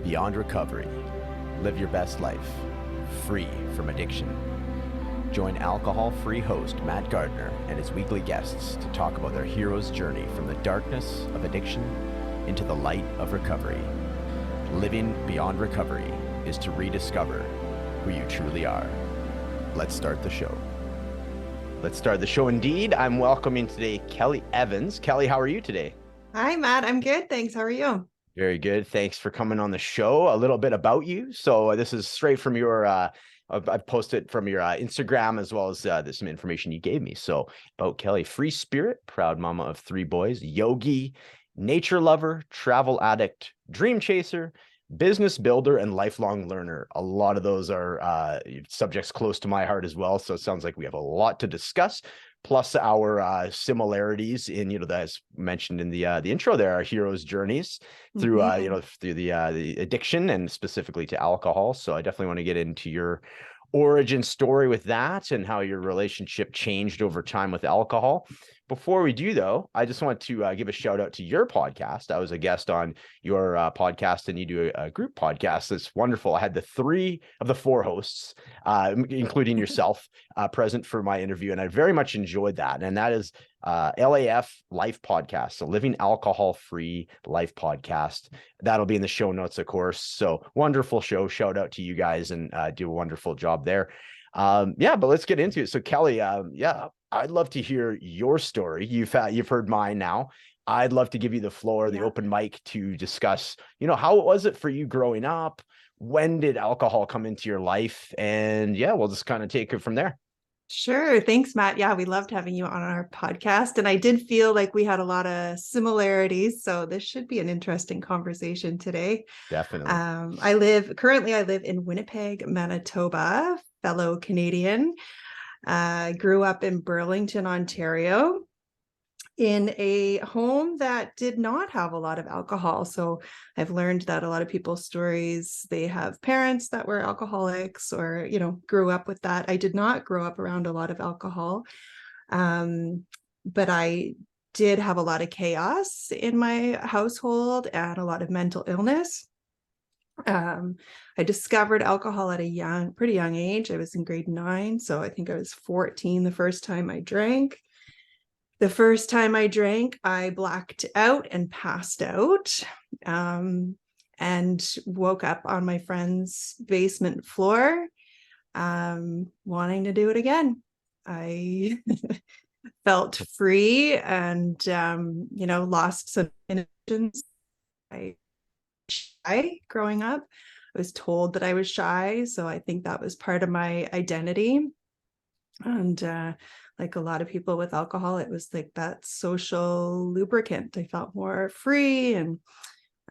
Beyond recovery, live your best life, free from addiction. Join alcohol-free host Matt Gardner and his weekly guests to talk about their hero's journey from the darkness of addiction into the light of recovery. Living beyond recovery is to rediscover who you truly are. Let's start the show. Let's start the show indeed. I'm welcoming today Kelly Evans. Kelly, how are you today? Hi, Matt. I'm good. Thanks. How are you? Very good. Thanks for coming on the show. A little bit about you. So this is straight from your, I've posted from your Instagram, as well as there's some information you gave me. So about Kelly: free spirit, proud mama of 3 boys, yogi, nature lover, travel addict, dream chaser, business builder, and lifelong learner. A lot of those are subjects close to my heart as well. So it sounds like we have a lot to discuss. Plus our similarities in, as mentioned in the intro there, our heroes' journeys through, through the addiction and specifically to alcohol. So I definitely want to get into your origin story with that and how your relationship changed over time with alcohol. Before we do, though, I just want to give a shout out to your podcast. I was a guest on your podcast, and you do a group podcast. That's wonderful. I had the 3 of the 4 hosts, including yourself, present for my interview, and I very much enjoyed that. And that is LAF Life Podcast, so Living Alcohol-Free Life Podcast. That'll be in the show notes, of course. So wonderful show. Shout out to you guys, and do a wonderful job there. But let's get into it. So Kelly, I'd love to hear your story. You've heard mine now. I'd love to give you the floor, the open mic, to discuss, how was it for you growing up? When did alcohol come into your life? And we'll just kind of take it from there. Sure. Thanks, Matt. Yeah, we loved having you on our podcast. And I did feel like we had a lot of similarities. So this should be an interesting conversation today. Definitely. I live in Winnipeg, Manitoba, fellow Canadian. Grew up in Burlington, Ontario, in a home that did not have a lot of alcohol. So I've learned that a lot of people's stories, they have parents that were alcoholics or, grew up with that. I did not grow up around a lot of alcohol, but I did have a lot of chaos in my household and a lot of mental illness. I discovered alcohol at a pretty young age. I was in grade 9. So I think I was 14 the first time I drank. The first time I drank, I blacked out and passed out, and woke up on my friend's basement floor, wanting to do it again. I felt free and, lost some innocence. I shy growing up. I was told that I was shy, so I think that was part of my identity. And like a lot of people with alcohol, it was like that social lubricant. I felt more free, and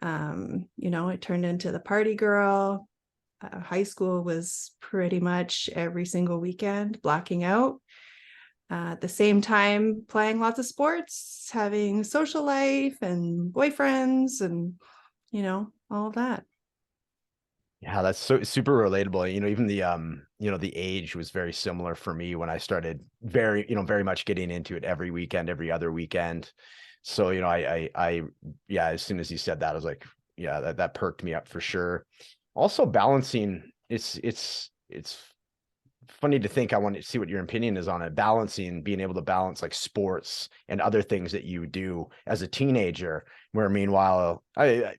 I turned into the party girl. High school was pretty much every single weekend blacking out. At the same time, playing lots of sports, having social life and boyfriends, and all of that. Yeah, that's so super relatable. Even the age was very similar for me when I started very much getting into it every weekend, every other weekend. So, as soon as you said that, I was like, yeah, that perked me up for sure. Also balancing, it's funny to think. I want to see what your opinion is on it. Being able to balance like sports and other things that you do as a teenager, where meanwhile I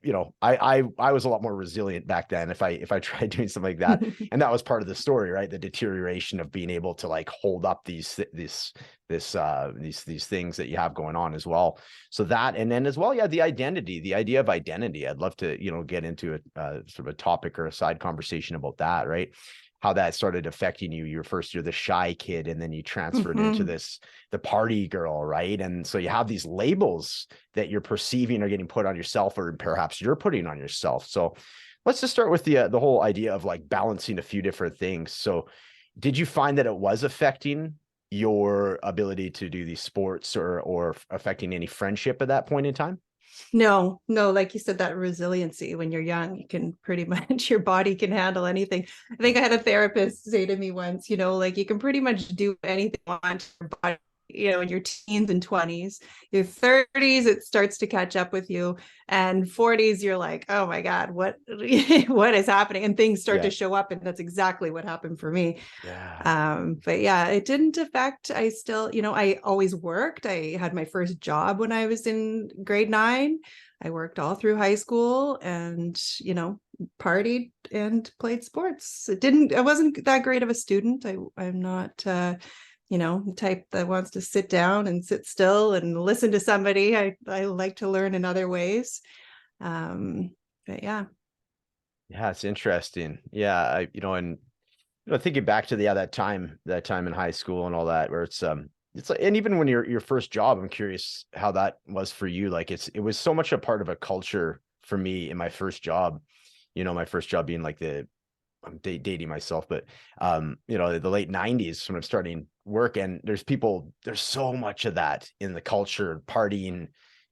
was a lot more resilient back then if I tried doing something like that. And that was part of the story, right? The deterioration of being able to like hold up these things that you have going on as well. So that, and then as well, the idea of identity. I'd love to, get into a sort of a topic or a side conversation about that, right? How that started affecting you. You're the shy kid, and then you transferred into the party girl, right? And so you have these labels that you're perceiving are getting put on yourself, or perhaps you're putting on yourself. So let's just start with the whole idea of like balancing a few different things. So did you find that it was affecting your ability to do these sports or affecting any friendship at that point in time? No, like you said, that resiliency when you're young, you can pretty much, your body can handle anything. I think I had a therapist say to me once, like you can pretty much do anything you want. Your body in your teens and 20s. Your 30s, it starts to catch up with you. And 40s, you're like, oh my God, what is happening? And things start to show up. And that's exactly what happened for me. But yeah, it didn't affect, I still, I always worked. I had my first job when I was in grade 9. I worked all through high school and, partied and played sports. I wasn't that great of a student. I'm not, the type that wants to sit down and sit still and listen to somebody. I like to learn in other ways. But yeah. Yeah, it's interesting. Yeah, and thinking back to that time in high school and all that, where it's like, and even when your first job, I'm curious how that was for you. Like it was so much a part of a culture for me in my first job. My first job being like I'm dating myself, but the late 90s when I'm starting work, and there's so much of that in the culture, partying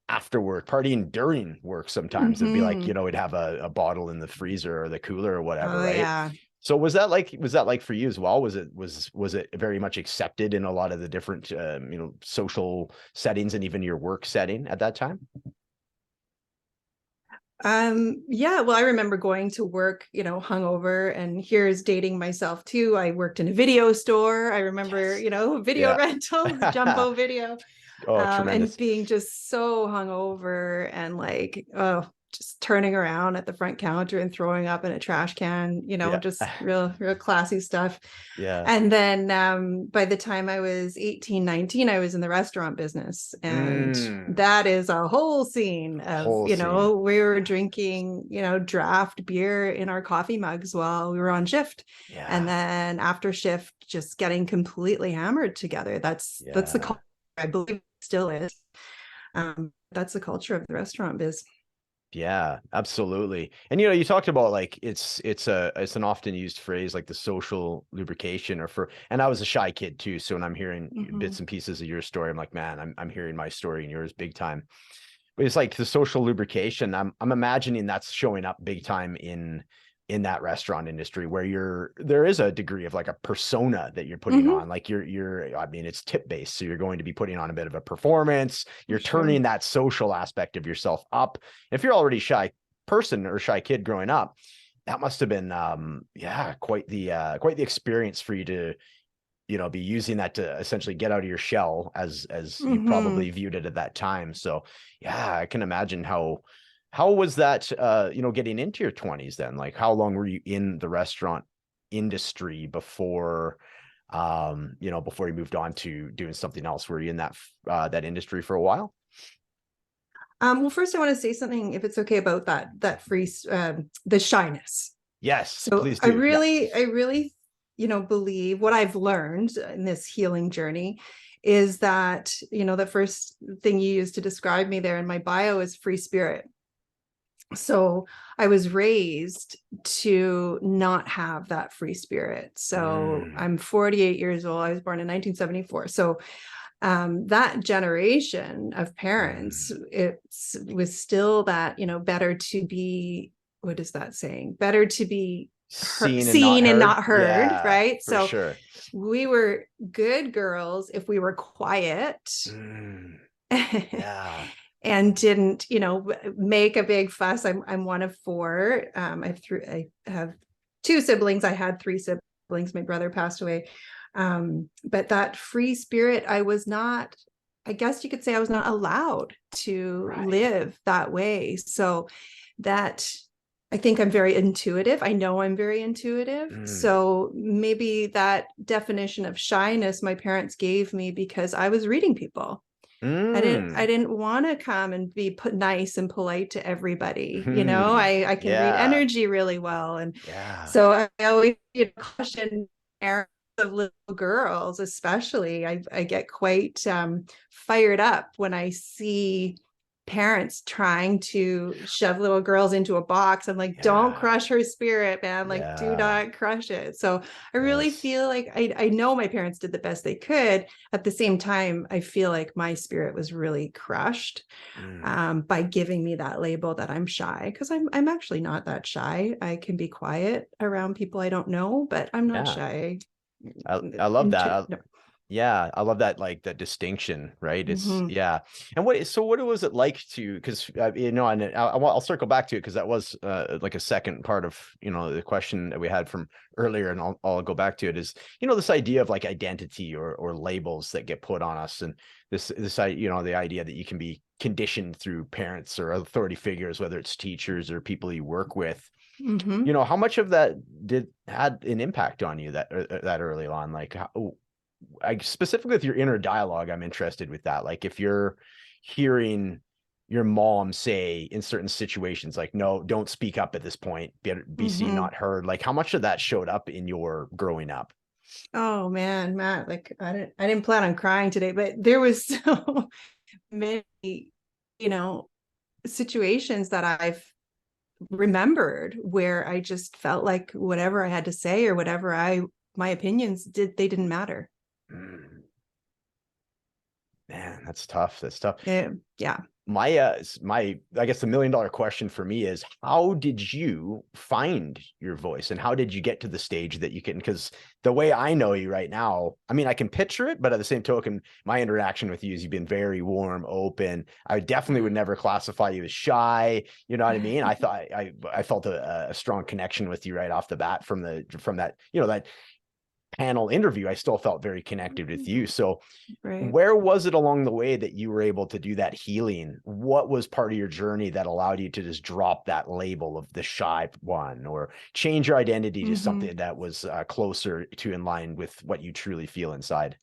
after work, partying during work. Sometimes it'd be like, we'd have a bottle in the freezer or the cooler or whatever, right? Yeah. So was that like for you as well? Was it very much accepted in a lot of the different social settings and even your work setting at that time? Yeah, well, I remember going to work, hungover, and here's dating myself too. I worked in a video store. I remember, video rentals, Jumbo Video. Tremendous. And being just so hungover and like, just turning around at the front counter and throwing up in a trash can, just real classy stuff. Yeah. And then by the time I was 18, 19, I was in the restaurant business. And that is a whole scene of, we were drinking, draft beer in our coffee mugs while we were on shift. Yeah. And then after shift, just getting completely hammered together. That's the culture, I believe it still is. That's the culture of the restaurant biz. Yeah, absolutely. And you talked about like it's an often used phrase, like the social lubrication, and I was a shy kid too, so when I'm hearing bits and pieces of your story, I'm like, man, I'm hearing my story and yours big time. But it's like the social lubrication. I'm imagining that's showing up big time in that restaurant industry, where there is a degree of like a persona that you're putting on, like it's tip based. So you're going to be putting on a bit of a performance. You're turning that social aspect of yourself up. If you're already a shy person or shy kid growing up, that must've been, quite the experience for you to, be using that to essentially get out of your shell as you probably viewed it at that time. So yeah, I can imagine how was that, getting into your 20s then? Like, how long were you in the restaurant industry before you moved on to doing something else? Were you in that industry for a while? Well, first I want to say something, if it's okay, about that free, the shyness. Yes, so please do. I really, believe what I've learned in this healing journey is that, the first thing you used to describe me there in my bio is free spirit. So I was raised to not have that free spirit. So I'm 48 years old. I was born in 1974. So that generation of parents, it was still that, better to be, what is that saying? Better to be seen and not heard, yeah, right? So sure. We were good girls if we were quiet. Yeah. And didn't, make a big fuss. I'm one of 4. I have 2 siblings. I had 3 siblings. My brother passed away. But that free spirit, I guess you could say I was not allowed to live that way. So that, I think I'm very intuitive. I know I'm very intuitive. So maybe that definition of shyness my parents gave me because I was reading people. I didn't want to come and be put nice and polite to everybody. I can read energy really well. And so I always caution parents of little girls, especially. I get quite fired up when I see parents trying to shove little girls into a box. I'm like, don't crush her spirit, man. Like, do not crush it. So I really feel like I know my parents did the best they could. At the same time, I feel like my spirit was really crushed by giving me that label that I'm shy, because I'm actually not that shy. I can be quiet around people I don't know, but I'm not shy. I love that. Yeah, I love that, like that distinction, right? It's Mm-hmm. yeah. And what was it like to, because and I'll circle back to it because that was like a second part of the question that we had from earlier, and I'll go back to it is this idea of like identity or labels that get put on us, and this the idea that you can be conditioned through parents or authority figures, whether it's teachers or people you work with. Mm-hmm. How much of that had an impact on you that early on, like how, specifically with your inner dialogue, I'm interested with that. Like if you're hearing your mom say in certain situations, like, no, don't speak up at this point, be seen, Mm-hmm. not heard. Like how much of that showed up in your growing up? Oh man, Matt, like I didn't plan on crying today, but there was so many, you know, situations that I've remembered where I just felt like whatever I had to say or whatever my opinions they didn't matter. Mm, man, that's tough. That's tough. Yeah. My I guess the $1 million question for me is, how did you find your voice and how did you get to the stage that you can, because the way I know you right now, I mean, I can picture it, but at the same token, my interaction with you is you've been very warm, open. I definitely would never classify you as shy. You know what I mean? I thought I felt a strong connection with you right off the bat from that, that panel interview. I still felt very connected with you. So Right. where was it along the way that you were able to do that healing? What was part of your journey that allowed you to just drop that label of the shy one or change your identity to Mm-hmm. something that was closer to in line with what you truly feel inside?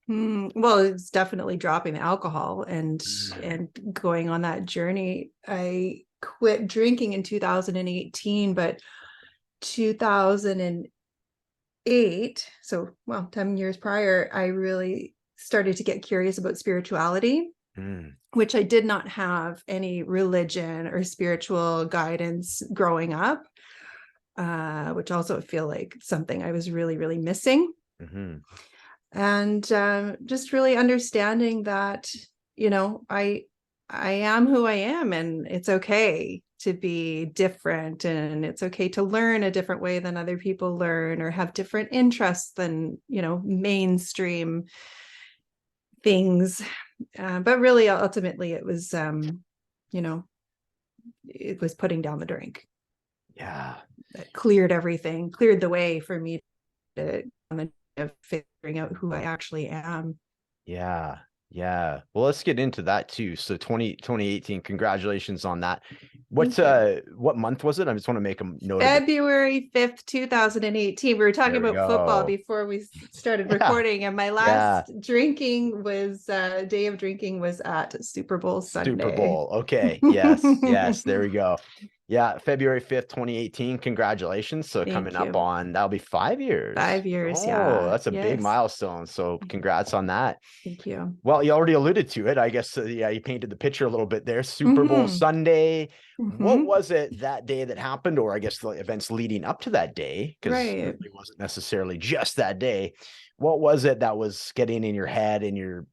Well, it's definitely dropping the alcohol and Mm. going on that journey. I quit drinking in 2018, but 2008, so well, 10 years prior, I really started to get curious about spirituality, Mm. which I did not have any religion or spiritual guidance growing up, which also I feel like something I was really, really missing. Mm-hmm. And just really understanding that, I am who I am, and it's okay to be different, and it's okay to learn a different way than other people learn, or have different interests than mainstream things. But really, ultimately, you know, it was putting down the drink Yeah. that cleared everything, cleared the way for me to figuring out who I actually am. Yeah. Yeah. Well, let's get into that too. So 2018, congratulations on that. Thank you. What month was it? I just want to make a note of it. February 5th, 2018. We were talking There we about football go. before we started Yeah. recording, and my Yeah. last day of drinking was at Super Bowl Super Sunday. Bowl. Okay. Yes. Yes. There we go. Yeah. February 5th, 2018. Congratulations. So coming Thank up you. on, that'll be 5 years. 5 years. Oh, Yeah. that's a big Yes. milestone. So congrats on that. Thank you. Well, you already alluded to it. I guess, yeah, you painted the picture a little bit there. Super Bowl Mm-hmm. Sunday. What Mm-hmm. was it that day that happened, or I guess the events leading up to that day? Because it Right. really wasn't necessarily just that day. What was it that was getting in your head and your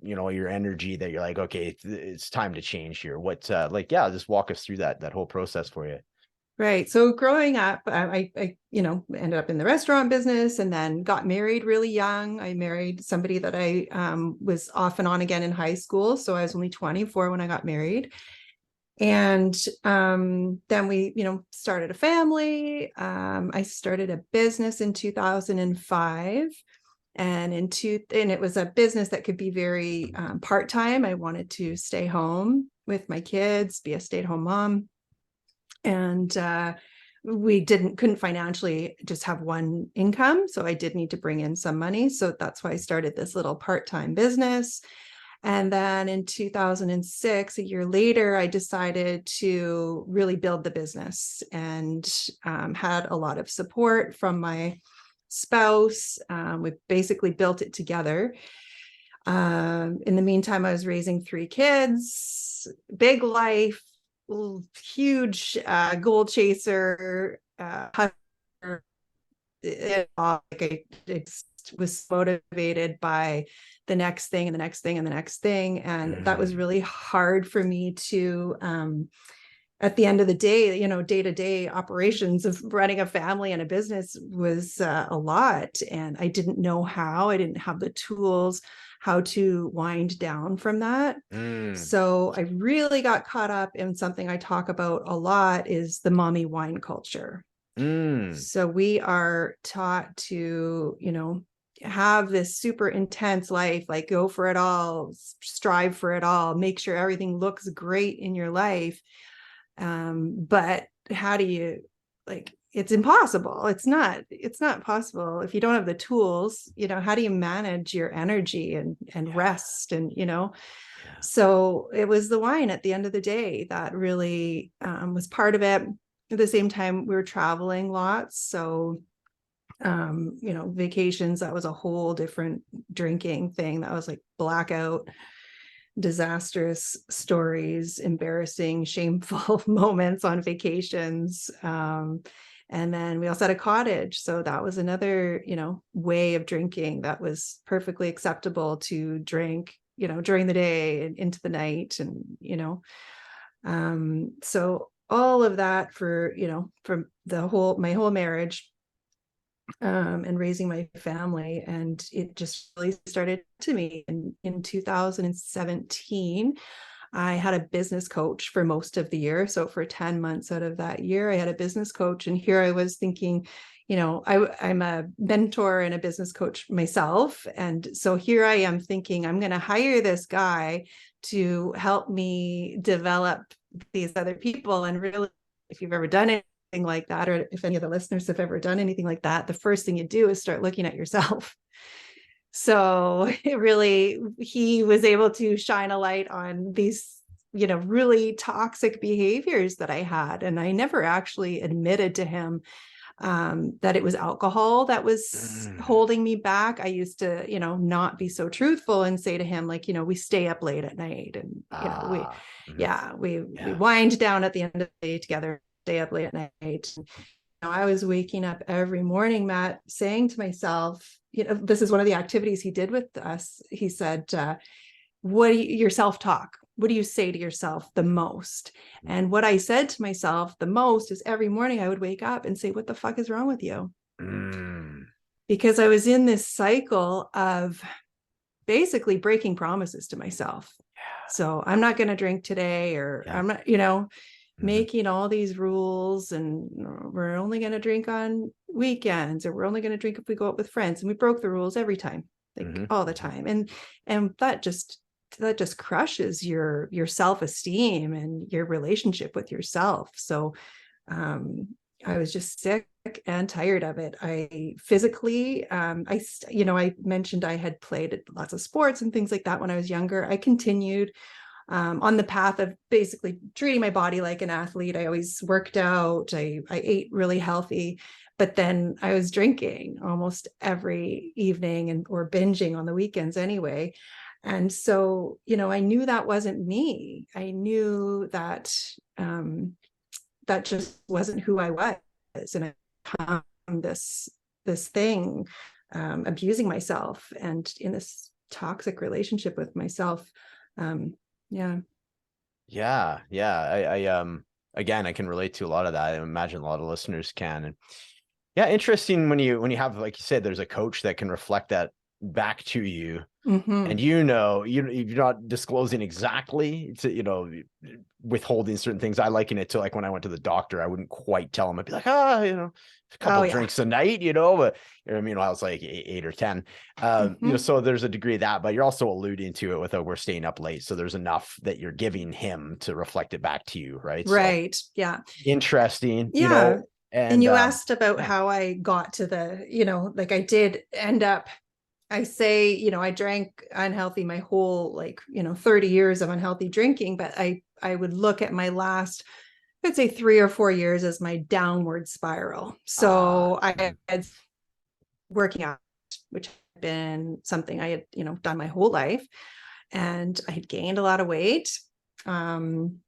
energy that you're like, okay, it's time to change here? What, yeah, just walk us through that whole process for you. Right. So growing up, I ended up in the restaurant business and then got married really young. I married somebody that I was off and on again in high school. So I was only 24 when I got married. And then we, started a family. I started a business in 2005. And it was a business that could be very part-time. I wanted to stay home with my kids, be a stay-at-home mom. And we couldn't financially just have one income, so I did need to bring in some money, so that's why I started this little part-time business. And then in 2006, a year later, I decided to really build the business, and had a lot of support from my spouse. We basically built it together. In the meantime, I was raising 3 kids, big life, huge goal chaser, hunter. I was motivated by the next thing and the next thing and the next thing, and that was Mm. really hard for me to at the end of the day, day-to-day operations of running a family and a business was a lot. And I didn't know how. I didn't have the tools how to wind down from that. So I really got caught up in something I talk about a lot, is the mommy wine culture. So we are taught to, have this super intense life, like go for it all, strive for it all, make sure everything looks great in your life. But how do you, it's impossible. It's not possible if you don't have the tools. How do you manage your energy and rest and so it was the wine at the end of the day that really was part of it. At the same time, we were traveling lots, so vacations, that was a whole different drinking thing. That was like blackout, disastrous stories, embarrassing, shameful moments on vacations. And then we also had a cottage. So that was another, way of drinking that was perfectly acceptable to drink, during the day and into the night. And, so all of that for my whole marriage, and raising my family. And it just really started to me in 2017. I had a business coach for most of the year. So for 10 months out of that year, I had a business coach. And here I was thinking, I'm a mentor and a business coach myself. And so here I am thinking, I'm going to hire this guy to help me develop these other people. And really, if you've ever done anything like that, or if any of the listeners have ever done anything like that, the first thing you do is start looking at yourself. So he was able to shine a light on these, really toxic behaviors that I had. And I never actually admitted to him that it was alcohol that was holding me back. I used to, not be so truthful and say to him, we stay up late at night and, we wind down at the end of the day together, stay up late at night. I was waking up every morning, Matt, saying to myself, this is one of the activities he did with us. He said, your self-talk, what do you say to yourself the most? And what I said to myself the most is every morning I would wake up and say, what the fuck is wrong with you? Because I was in this cycle of basically breaking promises to myself. So I'm not going to drink today, or I'm not, making all these rules, and we're only going to drink on weekends, or we're only going to drink if we go out with friends. And we broke the rules every time, all the time. And that just crushes your self-esteem and your relationship with yourself. So I was just sick and tired of it. I physically, I mentioned I had played lots of sports and things like that when I was younger. I continued on the path of basically treating my body like an athlete. I always worked out. I ate really healthy, but then I was drinking almost every evening or binging on the weekends anyway. And so, I knew that wasn't me. I knew that that just wasn't who I was. And I found this thing, abusing myself and in this toxic relationship with myself. I again, I can relate to a lot of that. I imagine a lot of listeners can. And yeah, interesting when you have, like you said, there's a coach that can reflect that back to you. And you're not disclosing exactly to, withholding certain things. I liken it to like when I went to the doctor, I wouldn't quite tell him. I'd be like, a couple drinks a night, but I was like 8 or 10. So there's a degree of that, but you're also alluding to it with we're staying up late. So there's enough that you're giving him to reflect it back to you, right? Right. So, yeah. Interesting. And you asked about how I got to the, I did end up, I say, I drank unhealthy my whole 30 years of unhealthy drinking, but I would look at my last, I'd say 3 or 4 years as my downward spiral. So I had working out, which had been something I had, done my whole life, and I had gained a lot of weight. And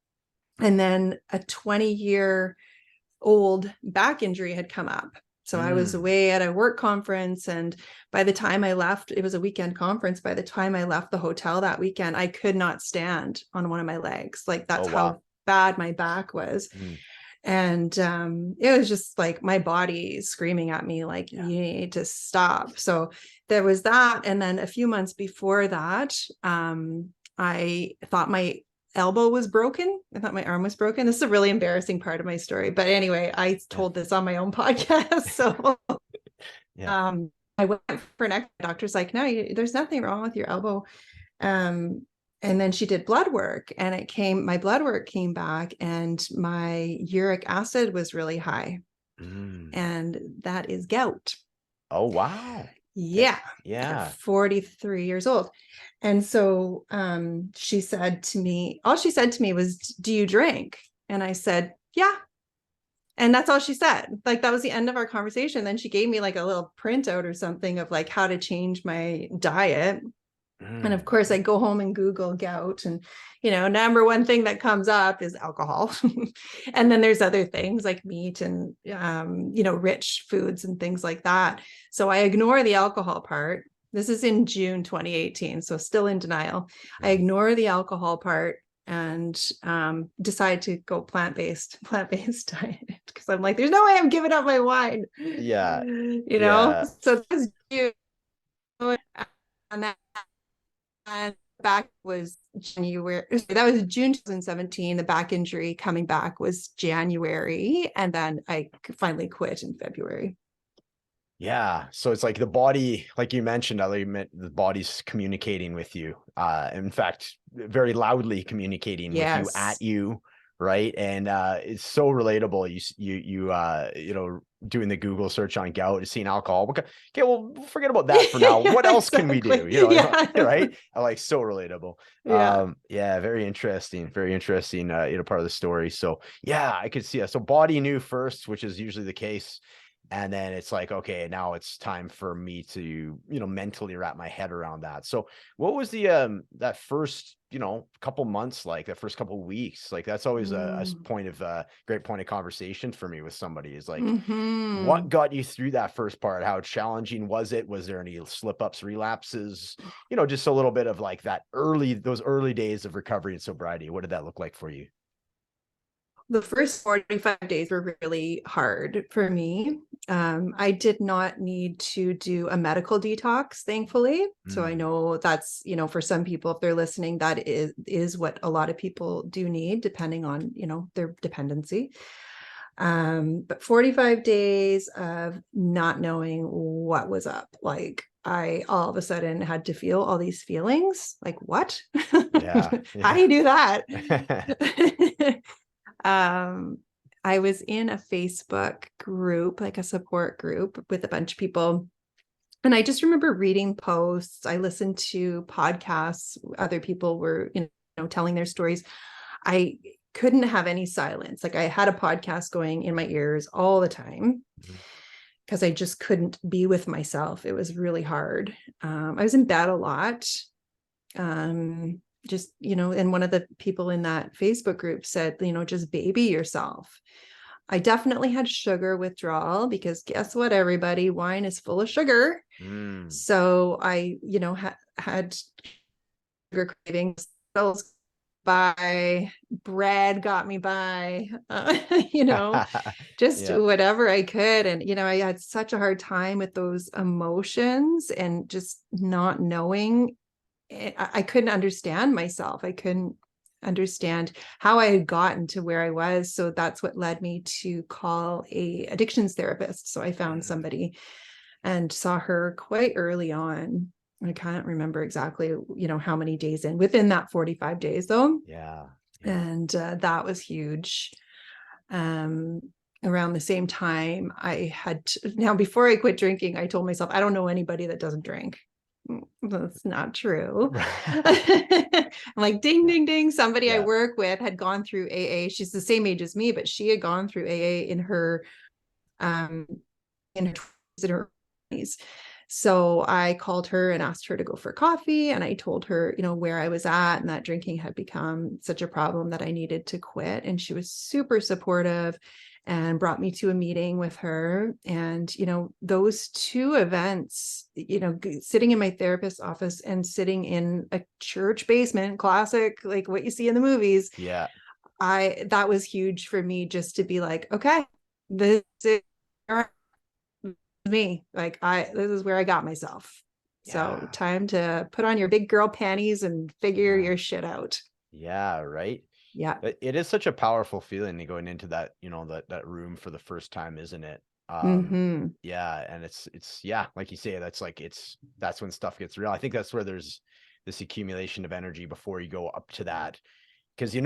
then a 20-year-old back injury had come up. So I was away at a work conference, and by the time I left, it was a weekend conference. By the time I left the hotel that weekend, I could not stand on one of my legs. That's how bad my back was. Mm. And it was just like my body screaming at me, like, you need to stop. So there was that. And then a few months before that, I thought my elbow was broken. I thought my arm was broken. This is a really embarrassing part of my story. But anyway, I told this on my own podcast. So I went for an X-ray. The doctor's like, no, there's nothing wrong with your elbow. And then she did blood work, and my blood work came back, and my uric acid was really high. And that is gout. Oh, wow. Yeah. Yeah. 43 years old. And so she said to me, all she said to me was, do you drink? And I said, yeah. And that's all she said. Like, that was the end of our conversation. Then she gave me like a little printout or something of like how to change my diet. And of course, I go home and Google gout, and, number one thing that comes up is alcohol. And then there's other things like meat and, rich foods and things like that. So I ignore the alcohol part. This is in June 2018, so still in denial. I ignore the alcohol part and decide to go plant-based diet, because I'm like, there's no way I'm giving up my wine. Yeah. So that's June. And that back was January. That was June 2017. The back injury coming back was January. And then I finally quit in February. Yeah. So it's like the body, like you mentioned, the body's communicating with you. In fact, very loudly communicating with you, at you. Right. And it's so relatable. You doing the Google search on gout, seeing alcohol. Okay, well, forget about that for now. What else can we do? Right? Like, so relatable. Very interesting. Very interesting, part of the story. So yeah, I could see that. So body knew first, which is usually the case. And then it's like, okay, now it's time for me to, mentally wrap my head around that. So what was the, that first, couple months, like that first couple weeks, like that's always a great point of conversation for me with somebody, is like, what got you through that first part? How challenging was it? Was there any slip ups, relapses, just a little bit of like those early days of recovery and sobriety? What did that look like for you? The first 45 days were really hard for me. I did not need to do a medical detox, thankfully. So I know that's, for some people, if they're listening, that is what a lot of people do need, depending on, their dependency. But 45 days of not knowing what was up. Like, I all of a sudden had to feel all these feelings. Like, what? Yeah. How do you do that? I was in a Facebook group, like a support group with a bunch of people. And I just remember reading posts. I listened to podcasts. Other people were, telling their stories. I couldn't have any silence. Like, I had a podcast going in my ears all the time because I just couldn't be with myself. It was really hard. I was in bed a lot. Just, and one of the people in that Facebook group said, just baby yourself. I definitely had sugar withdrawal, because guess what, everybody, wine is full of sugar. So I, had sugar cravings. By bread got me by, just whatever I could. And, I had such a hard time with those emotions and just not knowing. I couldn't understand myself. I couldn't understand how I had gotten to where I was. So that's what led me to call a addictions therapist. So I found somebody and saw her quite early on. I can't remember exactly, how many days within that 45 days though. Yeah. And that was huge. Around the same time, now before I quit drinking, I told myself, I don't know anybody that doesn't drink. That's not true. I'm like, ding, ding, ding. Somebody I work with had gone through AA. She's the same age as me, but she had gone through AA in her 20s. So I called her and asked her to go for coffee. And I told her, where I was at, and that drinking had become such a problem that I needed to quit. And she was super supportive and brought me to a meeting with her. And, those two events, sitting in my therapist's office and sitting in a church basement, classic, like what you see in the movies. Yeah. that was huge for me, just to be like, okay, this is me. Like, this is where I got myself. So Yeah. time to put on your big girl panties and figure Yeah. your shit out. Yeah. Right. Yeah. It is such a powerful feeling going into that, that room for the first time, isn't it? Mm-hmm. Yeah. And yeah, like you say, that's when stuff gets real. I think that's where there's this accumulation of energy before you go up to that. Because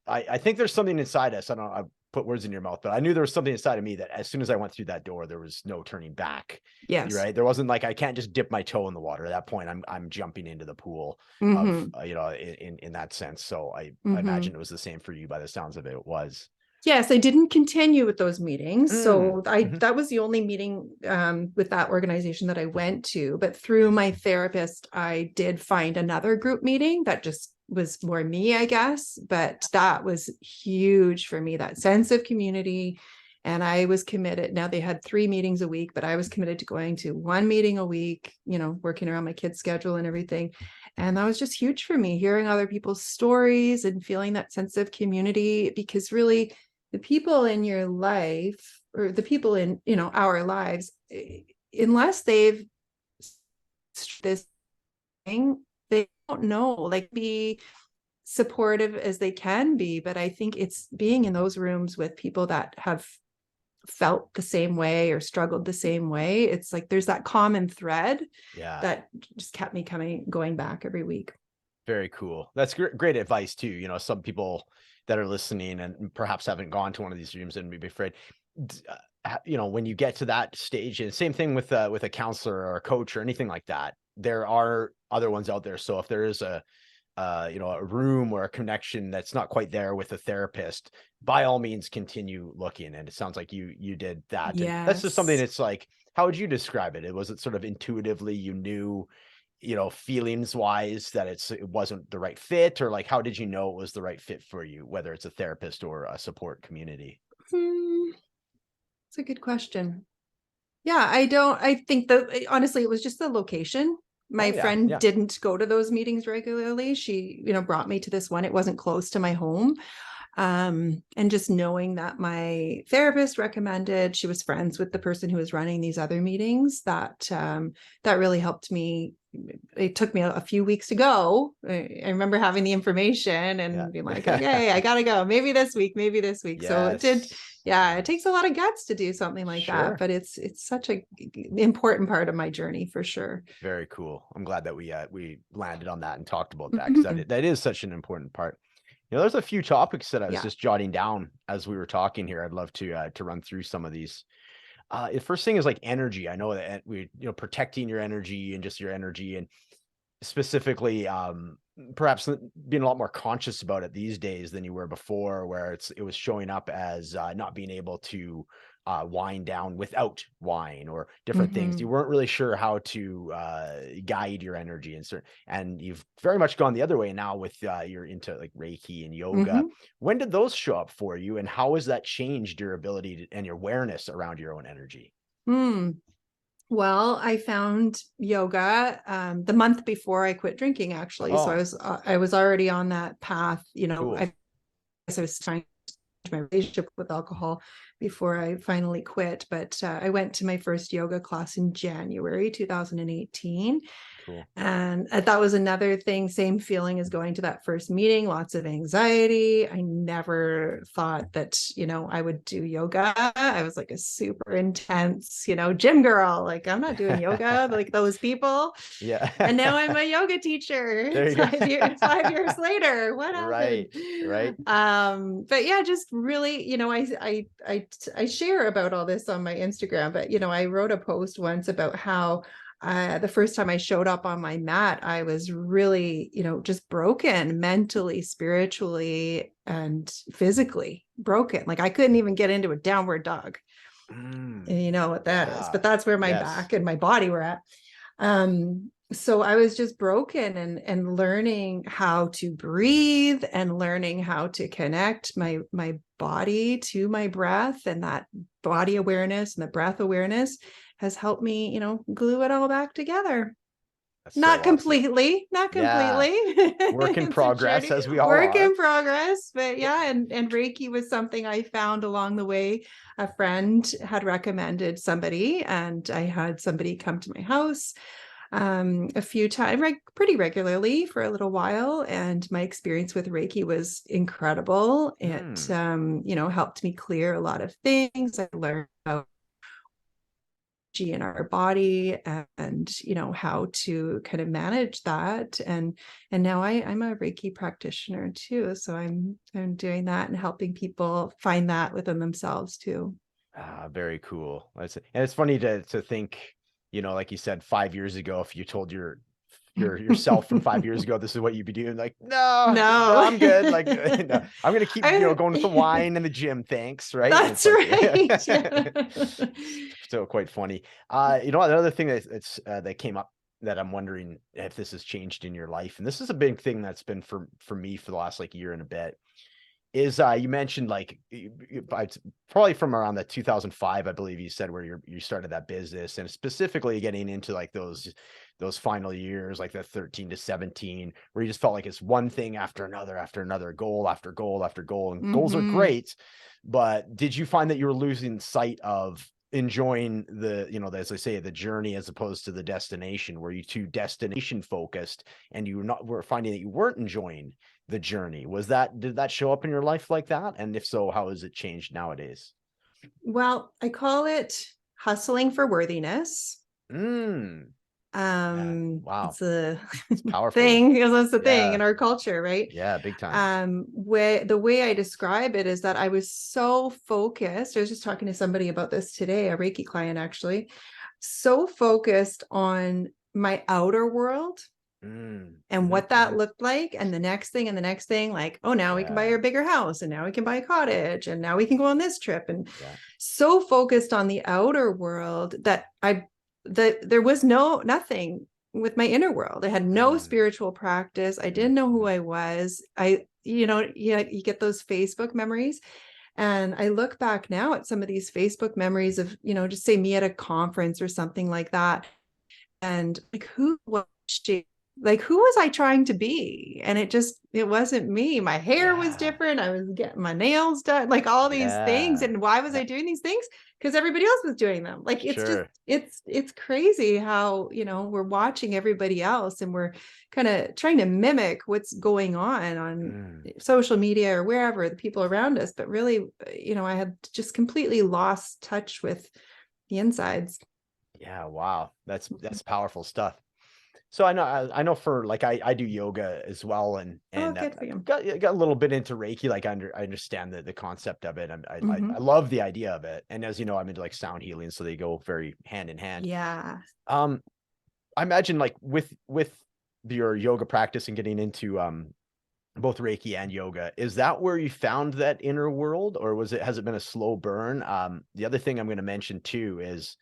I think there's something inside us. I don't know, I put words in your mouth, but I knew there was something inside of me that as soon as I went through that door, there was no turning back. You're Yes. right. There wasn't like, I can't just dip my toe in the water. At that point, I'm jumping into the pool of, Mm-hmm. in that sense. So I Mm-hmm. imagine it was the same for you by the sounds of it. It was. Yes, I didn't continue with those meetings. Mm. So Mhm. that was the only meeting with that organization that I went to. But through my therapist, I did find another group meeting that just was more me, I guess. But that was huge for me, that sense of community. And I was committed. Now they had 3 meetings a week, but I was committed to going to 1 meeting a week, working around my kids' schedule and everything. And that was just huge for me, hearing other people's stories and feeling that sense of community, because really, the people in your life, or the people in our lives, unless they've this thing, they don't know, like, be supportive as they can be. But I think it's being in those rooms with people that have felt the same way or struggled the same way. It's like there's that common thread Yeah. that just kept me going back every week. Very cool. That's great advice too. Some people that are listening and perhaps haven't gone to one of these rooms and be afraid, when you get to that stage, and same thing with a counselor or a coach or anything like that, there are other ones out there. So if there is a room or a connection that's not quite there with a therapist, by all means continue looking. And it sounds like you did that. And that's just something, Yes. it's like, how would you describe it? Was it sort of intuitively you knew, feelings wise that it wasn't the right fit, or like, how did you know it was the right fit for you, whether it's a therapist or a support community? It's a good question. Yeah, I think that honestly, it was just the location. My Oh yeah. friend Yeah. didn't go to those meetings regularly. She, brought me to this one. It wasn't close to my home. And just knowing that my therapist recommended, she was friends with the person who was running these other meetings, that really helped me. It took me a few weeks to go. I remember having the information Yeah. and being like, okay, I gotta go. Maybe this week, maybe this week. So it did. Yes. Yeah, it takes a lot of guts to do something like that, Sure. but it's such a important part of my journey for sure. Very cool. I'm glad that we landed on that and talked about that, because Mhm. that is such an important part. There's a few topics that I was Yeah. just jotting down as we were talking here. I'd love to run through some of these. The first thing is like energy. I know that protecting your energy and just your energy, and specifically, perhaps being a lot more conscious about it these days than you were before, where it was showing up as not being able to wind down without wine or different things. You Hmm. weren't really sure how to guide your energy, and you've very much gone the other way now with you're into like Reiki and yoga. Hmm. When did those show up for you, and how has that changed your ability and your awareness around your own energy? Hmm. Well, I found yoga the month before I quit drinking, actually. So Oh, I was already on that path. cool. I guess I was trying my relationship with alcohol before I finally quit. But I went to my first yoga class in January 2018. Cool. And that was another thing, same feeling as going to that first meeting, lots of anxiety. I never thought that, I would do yoga. I was like a super intense, gym girl. Like, I'm not doing yoga like those people. Yeah. And now I'm a yoga teacher There you go. 5 years later. What happened? Right. Right. But yeah, just really, I share about all this on my Instagram, but I wrote a post once about how the first time I showed up on my mat, I was really, just broken mentally, spiritually, and physically broken. Like I couldn't even get into a downward dog. Mm, And you know what that is, yeah. but that's where my Yes. back and my body were at. So I was just broken, and learning how to breathe and learning how to connect my body to my breath, and that body awareness and the breath awareness has helped me, glue it all back together. That's so Not awesome. completely, not Yeah. completely. Work in It's a progress, journey, as we all work are. in progress. But yeah, and Reiki was something I found along the way. A friend had recommended somebody, and I had somebody come to my house a few times, pretty regularly for a little while. And my experience with Reiki was incredible. It, Mm. helped me clear a lot of things. I learned about in our body and how to kind of manage that, and now I'm a Reiki practitioner too, so I'm doing that and helping people find that within themselves too. Very cool. And it's funny to think, like you said, 5 years ago, if you told yourself from 5 years ago, this is what you'd be doing. Like, no, No. I'm good. Like, no, I'm gonna keep, I, going with the wine and the gym. Thanks. Right. And it's that's like, right. Yeah. so quite funny. Another thing that came up that I'm wondering if this has changed in your life, and this is a big thing that's been for me for the last like year and a bit, is you mentioned like probably from around the 2005, I believe you said, where you started that business, and specifically getting into like those final years, like the 13 to 17, where you just felt like it's one thing after another, goal after goal after goal, and goals are Mm-hmm. great, but did you find that you were losing sight of enjoying as I say, the journey as opposed to the destination? Were you too destination focused and were finding that you weren't enjoying the journey? Did that show up in your life like that? And if so, how has it changed nowadays? Well, I call it hustling for worthiness. Mm. Yeah. Wow. It's a It's powerful. thing, because that's the thing Yeah. in our culture, right? Yeah. Big time. The way I describe it is that I was so focused. I was just talking to somebody about this today, a Reiki client actually, so focused on my outer world Mm. and Mhm, what that mhm. looked like, and the next thing and the next thing, like, oh, now we can buy Yeah. a bigger house, and now we can buy a cottage, and now we can go on this trip, and Yeah. so focused on the outer world that there was nothing with my inner world. I had no Mm. spiritual practice. I Mhm, didn't know who mhm. I was. You get those Facebook memories, and I look back now at some of these Facebook memories of, just say me at a conference or something like that, and like, who was she? Like, who was I trying to be? And it wasn't me. My hair was Yeah. different. I was getting my nails done, like all these things. Yeah. And why was Yeah. I doing these things? Because everybody else was doing them. Like, Sure. it's crazy how, we're watching everybody else and we're kind of trying to mimic what's going on Mm. social media or wherever, the people around us. But really, I had just completely lost touch with the insides. Yeah. Wow. That's powerful stuff. So I know for like I do yoga as well, and Oh, good for you. got a little bit into Reiki. Like I understand the concept of it. I Mm-hmm. love the idea of it. And as you know, I'm into like sound healing, so they go very hand in hand. Yeah. Um, I imagine like with your yoga practice and getting into both Reiki and yoga, is that where you found that inner world, or has it been a slow burn? The other thing I'm going to mention too is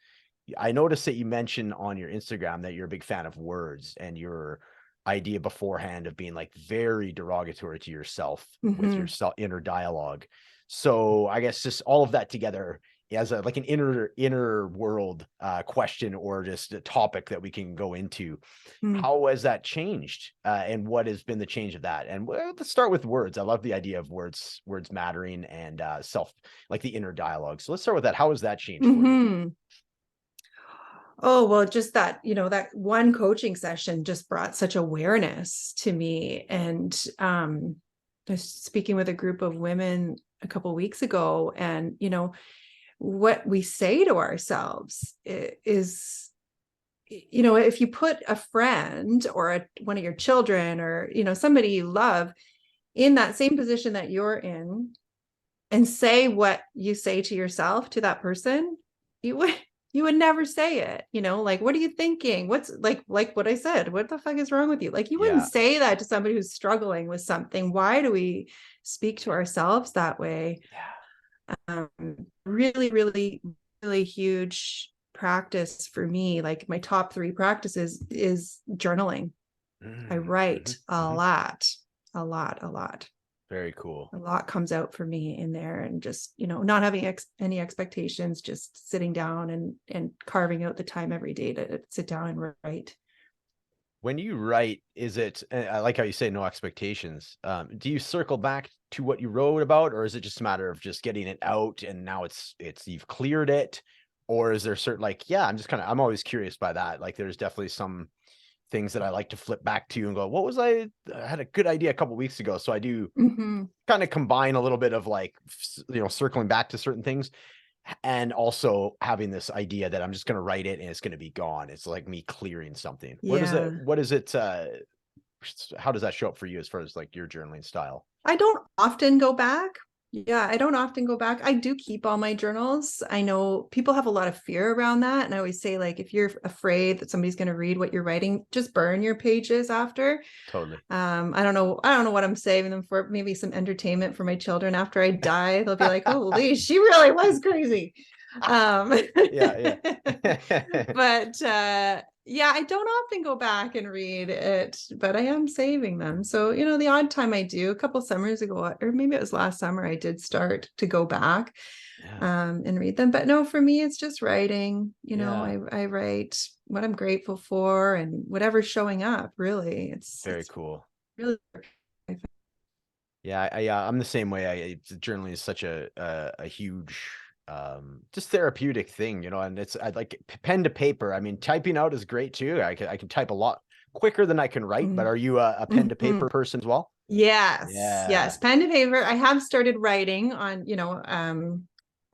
I noticed that you mentioned on your Instagram that you're a big fan of words, and your idea beforehand of being like very derogatory to yourself with your Mm-hmm. inner dialogue. So I guess just all of that together as like an inner world question, or just a topic that we can go into. Mm. How has that changed? And what has been the change of that? And let's start with words. I love the idea of words mattering, and like the inner dialogue. So let's start with that. How has that changed for you? Mm-hmm. Oh, well, just that, that one coaching session just brought such awareness to me. And I was speaking with a group of women a couple of weeks ago, and, what we say to ourselves is, if you put a friend or one of your children or, somebody you love in that same position that you're in, and say what you say to yourself to that person, you would never say it. Like, what are you thinking? What's like what I said, what the fuck is wrong with you? Like, you wouldn't Yeah. say that to somebody who's struggling with something. Why do we speak to ourselves that way? Really, really, really huge practice for me. Like, my top 3 practices is journaling. I Mm, write mhm, mhm. a lot. Very cool. A lot comes out for me in there, and just, not having any expectations, just sitting down and carving out the time every day to sit down and write. When you write, is it, I like how you say no expectations. Do you circle back to what you wrote about, or is it just a matter of just getting it out and now it's you've cleared it? Or is there certain, like, yeah, I'm always curious by that. Like there's definitely some things that I like to flip back to and go, what was I had a good idea a couple weeks ago. So I do kind of combine a little bit of like, circling back to certain things, and also having this idea that I'm just going to write it and it's going to be gone. It's like me clearing something. What is it? How does that show up for you as far as like your journaling style? I don't often go back. Yeah, I don't often go back. I do keep all my journals. I know people have a lot of fear around that. And I always say, like, if you're afraid that somebody's going to read what you're writing, just burn your pages after. Totally. I don't know what I'm saving them for. Maybe some entertainment for my children after I die. They'll be like, holy, she really was crazy. Yeah. But yeah, I don't often go back and read it, but I am saving them. So, the odd time I do, a couple summers ago, or maybe it was last summer, I did start to go back and read them. But no, for me, it's just writing. I write what I'm grateful for and whatever's showing up, really. It's very cool. Really. Yeah, I'm the same way. Journaling is such a huge just therapeutic thing, and I like pen to paper. I mean, typing out is great too. I can type a lot quicker than I can write, but are you a pen to paper person as well? Yes, pen to paper. I have started writing on,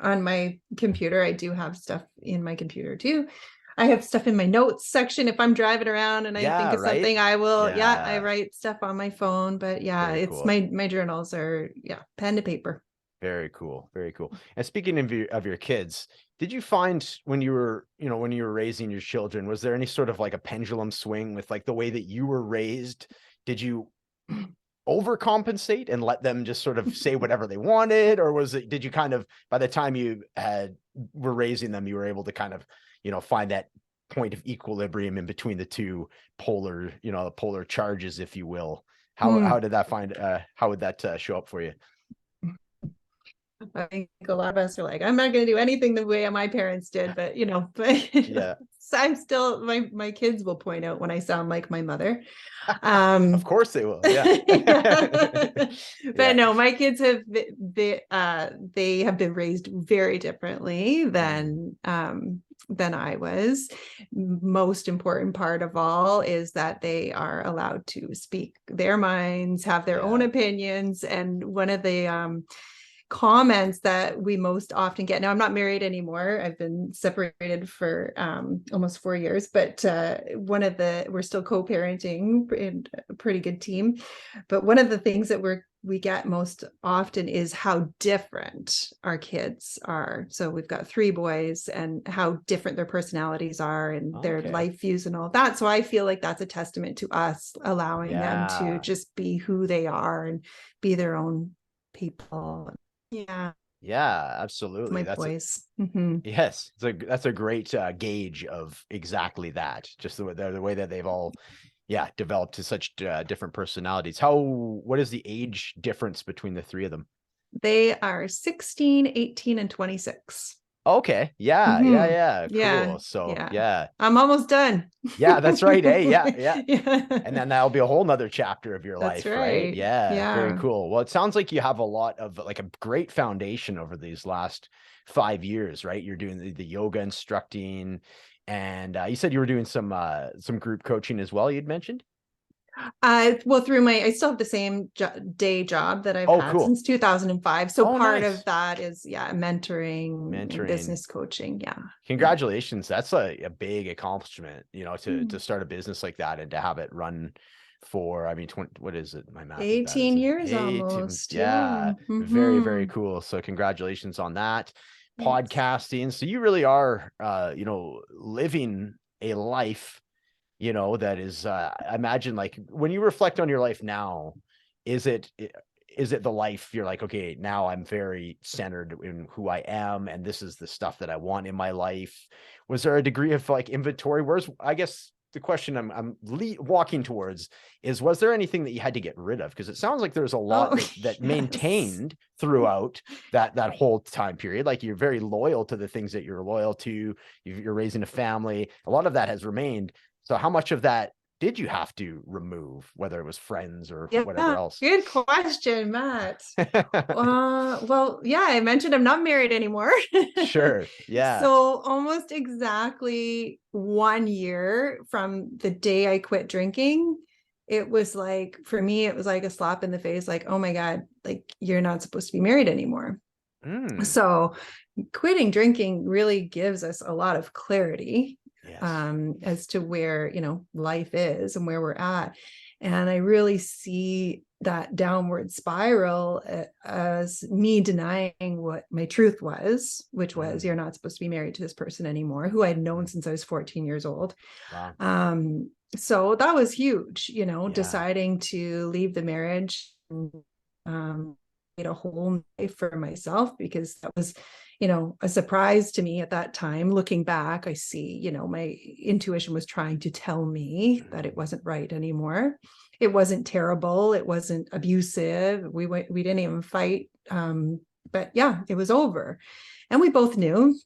on my computer. I do have stuff in my computer too. I have stuff in my notes section. If I'm driving around and I think of something, I will, I write stuff on my phone, but Very it's cool. my journals are, pen to paper. Very cool. Very cool. And speaking of your kids, did you find when you were raising your children, was there any sort of like a pendulum swing with like the way that you were raised? Did you overcompensate and let them just sort of say whatever they wanted? Or did you kind of, by the time you were raising them, you were able to kind of, find that point of equilibrium in between the two polar charges, if you will? How did that how would that show up for you? I think a lot of us are like, I'm not going to do anything the way my parents did, but yeah. So I'm still, my kids will point out when I sound like my mother. Of course they will. Yeah. But no, my kids they have been raised very differently than I was. Most important part of all is that they are allowed to speak their minds, have their own opinions. And one of the comments that we most often get, now I'm not married anymore, I've been separated for almost 4 years, but we're still co-parenting in a pretty good team, but one of the things that we get most often is how different our kids are. So we've got 3 boys and how different their personalities are and their life views and all that. So I feel like that's a testament to us allowing them to just be who they are and be their own people. Yeah, absolutely. My boys. Yes, that's a great gauge of exactly that. Just the way that they've all developed to such different personalities. What is the age difference between the 3 of them? They are 16, 18, and 26. Okay. Yeah. Cool. So I'm almost done. Yeah, that's right. Hey, yeah. And then that'll be a whole nother chapter of your life, right? Yeah. Very cool. Well, it sounds like you have a lot of like a great foundation over these last 5 years, right? You're doing the yoga instructing, and you said you were doing some group coaching as well, you'd mentioned. Well, I still have the same day job that I've had since 2005. So part of that is mentoring, and business coaching. Yeah. Congratulations. That's a big accomplishment, to start a business like that and to have it run for, what is it? My math. 18 years almost. Yeah. Very, very cool. So congratulations on that. Podcasting. So you really are, living a life, that is, I imagine, like when you reflect on your life now, is it the life you're like, okay, now I'm very centered in who I am, and this is the stuff that I want in my life? Was there a degree of like inventory? I guess the question I'm walking towards is, was there anything that you had to get rid of? Because it sounds like there's a lot that maintained throughout that whole time period. Like you're very loyal to the things that you're loyal to. You're raising a family. A lot of that has remained. So how much of that did you have to remove, whether it was friends or whatever Yeah, else? good question, Matt. Well, yeah, I mentioned I'm not married anymore. Sure. Yeah. So almost exactly 1 year from the day I quit drinking, it was like, for me, it was like a slap in the face, like, oh my God, like you're not supposed to be married anymore. Mm, So quitting drinking really gives us a lot of clarity yes. as to where, life is and where we're at. And I really see that downward spiral as me denying what my truth was, which was you're not supposed to be married to this person anymore, who I'd known since I was 14 years old. Wow. So that was huge, Yeah. deciding to leave the marriage, made a whole life for myself, because that was, a surprise to me at that time. Looking back, I see, my intuition was trying to tell me that it wasn't right anymore. It wasn't terrible. It wasn't abusive. We didn't even fight. But yeah, it was over. And we both knew.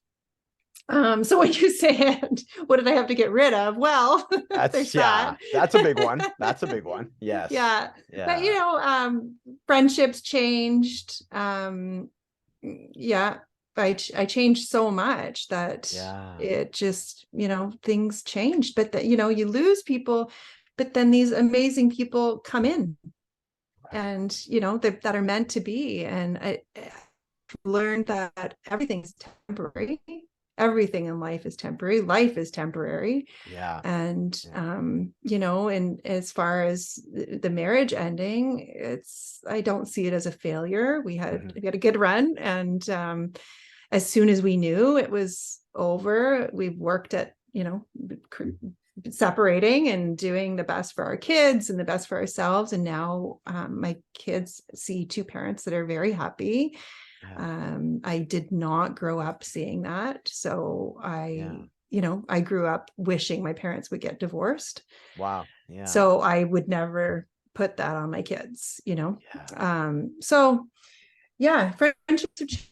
So when you said, what did I have to get rid of? Well, there's that. That's a big one. That's a big one. Yes. Yeah. But Yeah. friendships changed. Yeah. I changed so much that Yeah. it just, things changed. But that, you lose people, but then these amazing people come in, and that are meant to be. And I learned that everything's temporary. Everything in life is temporary. Life is temporary. Yeah. And and as far as the marriage ending, I don't see it as a failure. We had a good run, and as soon as we knew it was over, we worked at separating and doing the best for our kids and the best for ourselves. And now my kids see two parents that are very happy. I did not grow up seeing that. So I grew up wishing my parents would get divorced. Wow. Yeah. So I would never put that on my kids, So yeah, friendships.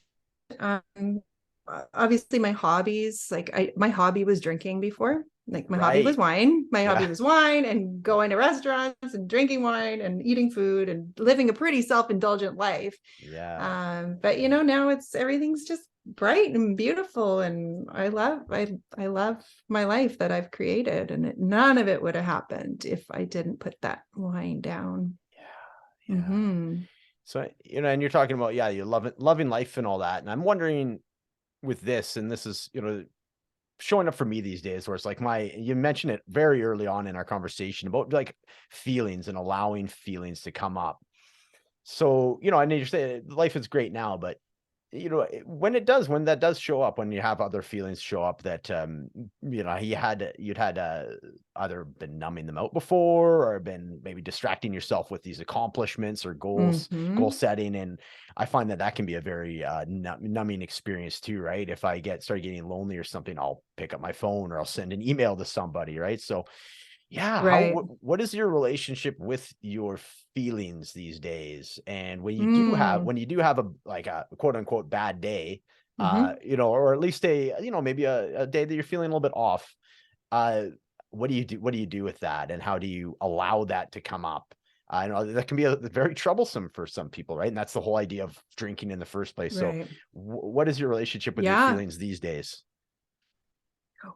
Obviously my hobbies, like my hobby was drinking before. Like my hobby was wine. My hobby was wine and going to restaurants and drinking wine and eating food and living a pretty self-indulgent life. Yeah. But now everything's just bright and beautiful, and I love my life that I've created, and none of it would have happened if I didn't put that wine down. Yeah. Yeah. So, and you're talking about, you loving life and all that. And I'm wondering with this, and this is, showing up for me these days, where it's like you mentioned it very early on in our conversation about like feelings and allowing feelings to come up. So, I know you say life is great now, but when that does show up, when you have other feelings show up that, you'd had either been numbing them out before, or been maybe distracting yourself with these accomplishments or goal setting. And I find that can be a very numbing experience too, right? If I start getting lonely or something, I'll pick up my phone or I'll send an email to somebody, right? So yeah. Right. What is your relationship with your feelings these days? And when you do have a quote unquote bad day, or at least maybe a day that you're feeling a little bit off, what do you do? What do you do with that? And how do you allow that to come up? I know that can be very troublesome for some people, right? And that's the whole idea of drinking in the first place. Right. So what is your relationship with your feelings these days?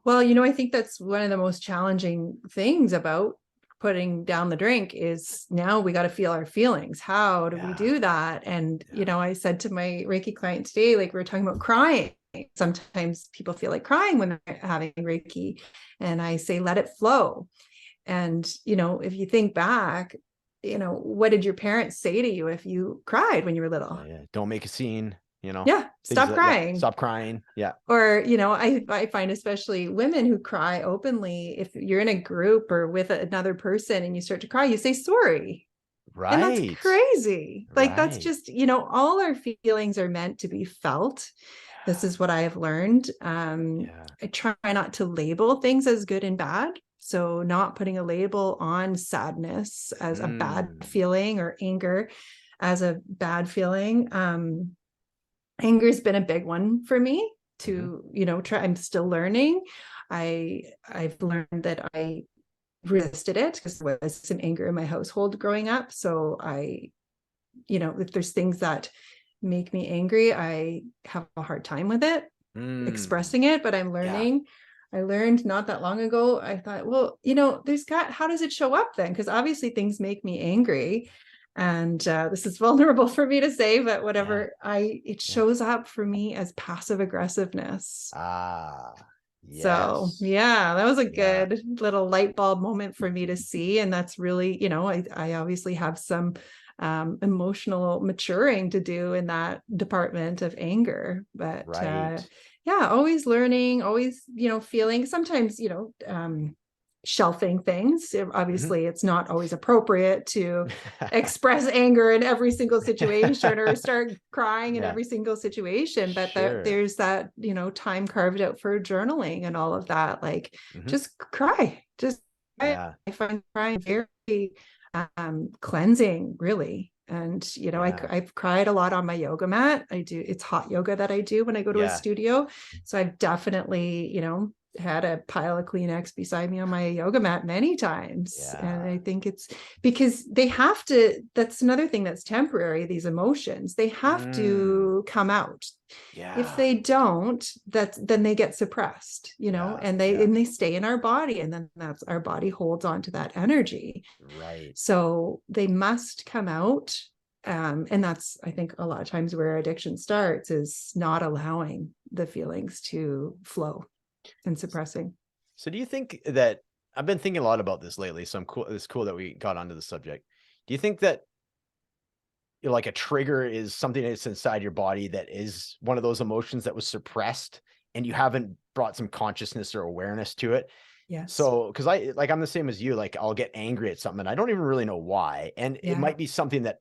Well, I think that's one of the most challenging things about putting down the drink is now we got to feel our feelings. How do we do that? And, I said to my Reiki client today, like we were talking about crying. Sometimes people feel like crying when they're having Reiki, and I say, let it flow. And, if you think back, what did your parents say to you if you cried when you were little? Don't make a scene. Stop crying. Stop crying. Yeah. Or, I find especially women who cry openly, if you're in a group or with another person and you start to cry, you say sorry. Right. And that's crazy. Like, that's just, all our feelings are meant to be felt. This is what I have learned. I try not to label things as good and bad. So not putting a label on sadness as a bad feeling or anger as a bad feeling. Anger has been a big one for me to, try. I'm still learning. I've learned that I resisted it because there was some anger in my household growing up. So if there's things that make me angry, I have a hard time with it, expressing it, but I'm learning. I learned not that long ago, I thought, well, how does it show up then? Because obviously things make me angry. And this is vulnerable for me to say, but whatever, it shows up for me as passive aggressiveness. Yes. So yeah, that was a good little light bulb moment for me to see. And that's really, I obviously have some emotional maturing to do in that department of anger, but always learning, always, feeling, sometimes, shelving things. Obviously it's not always appropriate to express anger in every single situation or start crying in every single situation, but there's that, time carved out for journaling and all of that, like just cry. I find crying very cleansing, really. And I've cried a lot on my yoga mat. It's hot yoga that I do when I go to a studio, so I've definitely had a pile of Kleenex beside me on my yoga mat many times. And I think it's because that's another thing that's temporary. These emotions, they have to come out. If they don't, then they get suppressed, and they stay in our body, and then that's our body holds on to that energy. So they must come out. And that's, I think, a lot of times where addiction starts, is not allowing the feelings to flow and suppressing. So do you think that, I've been thinking a lot about this lately, so it's cool that we got onto the subject. Do you think that like a trigger is something that's inside your body that is one of those emotions that was suppressed and you haven't brought some consciousness or awareness to it? Yes. So, because I'm the same as you, like I'll get angry at something and I don't even really know why. And it might be something that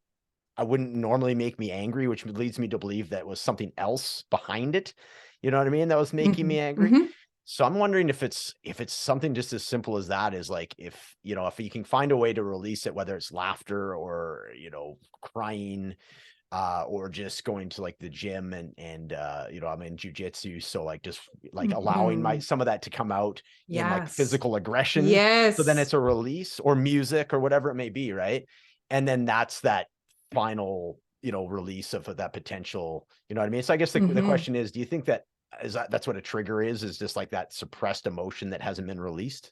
I wouldn't normally make me angry, which leads me to believe that was something else behind it. You know what I mean? That was making me angry. So I'm wondering if it's something just as simple as that, is like, if you can find a way to release it, whether it's laughter or, crying, or just going to like the gym and I'm in jujitsu. So like, just like allowing some of that to come out in like physical aggression. So then it's a release, or music or whatever it may be. Right. And then that's that final, release of that potential, you know what I mean? So I guess the question is, do you think that's what a trigger is just like that suppressed emotion that hasn't been released?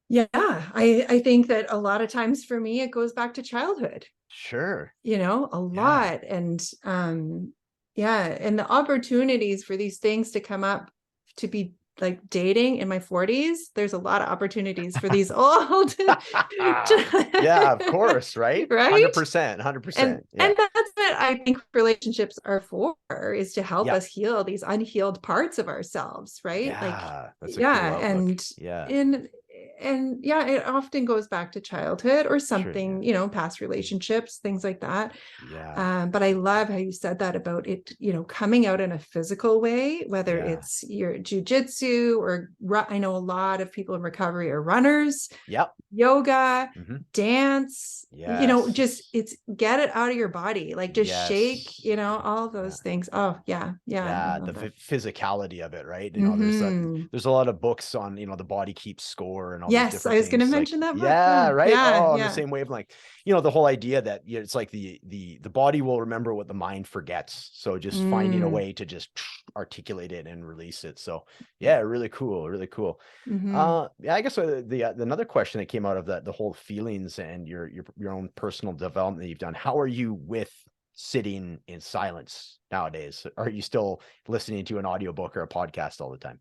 Yeah, I think that a lot of times for me, it goes back to childhood. Sure. A lot. And and the opportunities for these things to come up, to be like dating in my 40s, there's a lot of opportunities for these old. Yeah, of course, right? Right? 100%. And that's what I think relationships are for, is to help us heal these unhealed parts of ourselves, right? Yeah, that's a cool outlook. And it often goes back to childhood or something, past relationships, things like that. But I love how you said that about it, coming out in a physical way, whether it's your jujitsu or I know a lot of people in recovery are runners, yoga, dance, just get it out of your body, like just shake, all those things. Oh yeah. The physicality of it, right? There's a lot of books on, the body keeps score and all these different I was going to things. mention that book. Right. On the same wavelength, the whole idea that it's like the body will remember what the mind forgets. So just finding a way to just articulate it and release it. So really cool. I guess the another question that came out of the whole feelings and your own personal development that you've done, how are you with sitting in silence nowadays? Are you still listening to an audiobook or a podcast all the time?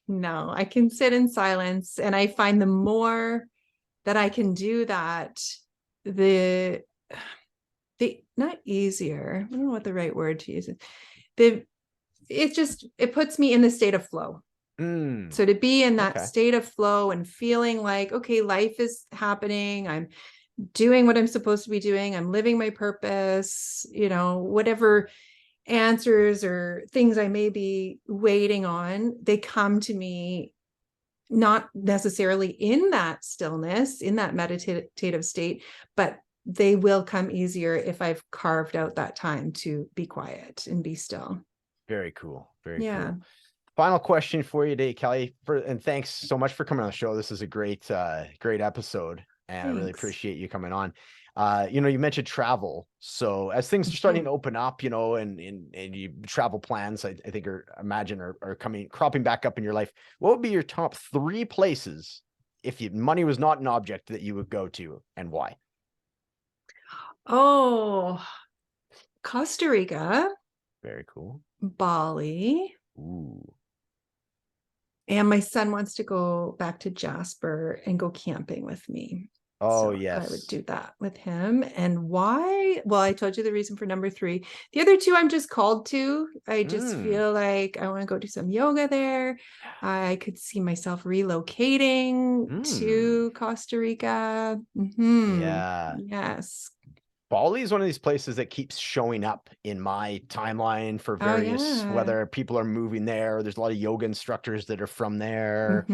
No, I can sit in silence, and I find the more that I can do that, the not easier, I don't know what the right word to use is. It puts me in the state of flow. So to be in that state of flow and feeling like, okay, life is happening, I'm doing what I'm supposed to be doing, I'm living my purpose, whatever answers or things I may be waiting on, they come to me not necessarily in that stillness, in that meditative state, but they will come easier if I've carved out that time to be quiet and be still. Very cool. Very cool. Final question for you today, Kelly. And thanks so much for coming on the show. This is a great episode, and I really Thanks. appreciate you coming on. You mentioned travel. So as things are starting to open up, and you travel plans, I think are cropping back up in your life. What would be your top 3 places if money was not an object that you would go to, and why? Oh, Costa Rica. Very cool. Bali. Ooh. And my son wants to go back to Jasper and go camping with me. Oh, So yes. I would do that with him. And why? Well, I told you the reason for number 3. The other 2 I'm just called to. I just feel like I want to go do some yoga there. I could see myself relocating to Costa Rica. Yeah. Yes. Bali is one of these places that keeps showing up in my timeline for various, whether people are moving there, there's a lot of yoga instructors that are from there.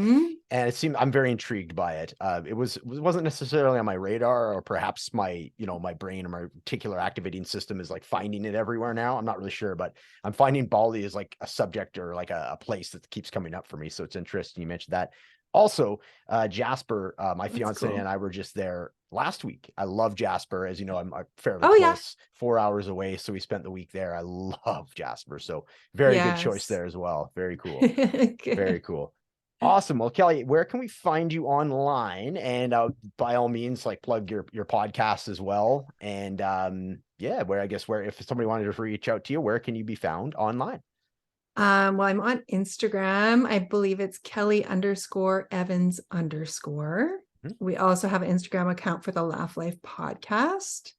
And I'm very intrigued by it. It wasn't necessarily on my radar, or perhaps my brain or my reticular activating system is like finding it everywhere now. I'm not really sure, but I'm finding Bali is like a subject or like a place that keeps coming up for me. So it's interesting you mentioned that. Also, Jasper, my fiance and I were just there last week. I love Jasper. As you know, I'm fairly close, 4 hours away. So we spent the week there. I love Jasper. So very good choice there as well. Very cool. Very cool. Awesome. Well, Kelly, where can we find you online? And by all means, like plug your podcast as well. And where if somebody wanted to reach out to you, where can you be found online? Well, I'm on Instagram. I believe it's Kelly_Evans_. We also have an Instagram account for the LAF Life Podcast.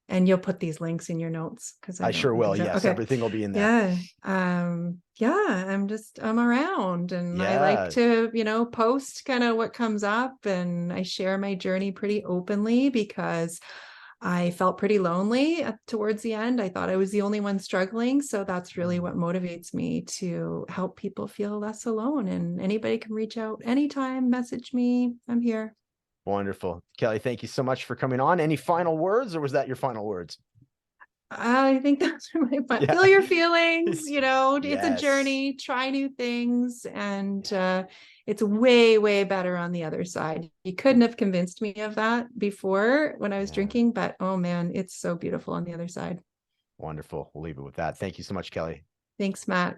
And you'll put these links in your notes because I sure will. Yes, everything will be in there. I'm around, and I like to, post kind of what comes up, and I share my journey pretty openly because I felt pretty lonely towards the end. I thought I was the only one struggling. So that's really what motivates me to help people feel less alone. And anybody can reach out anytime, message me. I'm here. Wonderful. Kelly, thank you so much for coming on. Any final words, or was that your final words? I think that's my feel your feelings, it's a journey, try new things, and it's way, way better on the other side. You couldn't have convinced me of that before when I was drinking, but oh man, it's so beautiful on the other side. Wonderful. We'll leave it with that. Thank you so much, Kelly. Thanks, Matt.